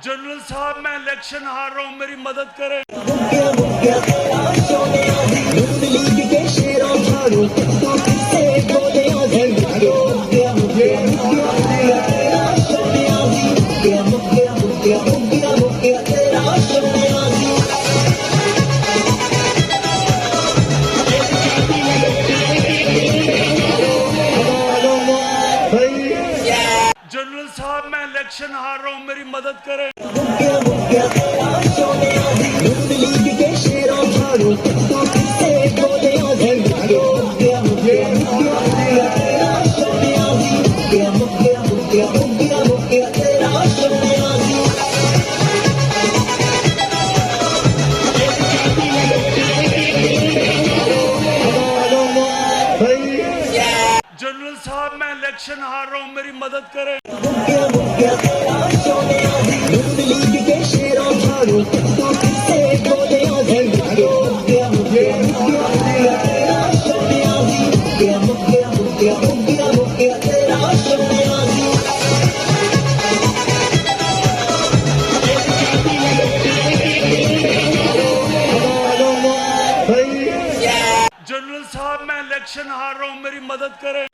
General साहब मैं election हार रहा हूँ, मेरी मदद करें। जनरल साहब मैं इलेक्शन हार रहा हूँ, मेरी मदद करें। जनरल साहब मैं इलेक्शन हार रहा हूँ, मेरी मदद करें। जनरल साहब मैं इलेक्शन हार रहा हूँ, मेरी मदद करें।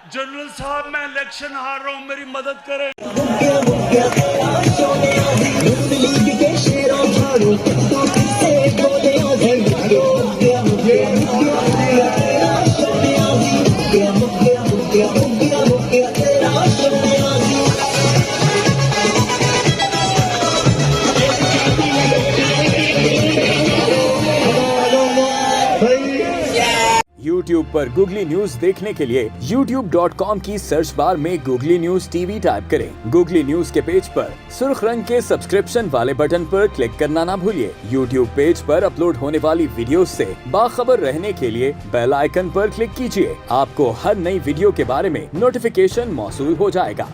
जनरल साहब मैं इलेक्शन हार रहा हूँ, मेरी मदद करें। YouTube पर गूगली न्यूज देखने के लिए youtube.com की सर्च बार में गूगली न्यूज टीवी टाइप करें। गूगली न्यूज के पेज पर सुर्ख रंग के सब्सक्रिप्शन वाले बटन पर क्लिक करना ना भूलिए। YouTube पेज पर अपलोड होने वाली वीडियोस से बाखबर रहने के लिए बेल आइकन पर क्लिक कीजिए। आपको हर नई वीडियो के बारे में नोटिफिकेशन मौसूल हो जाएगा।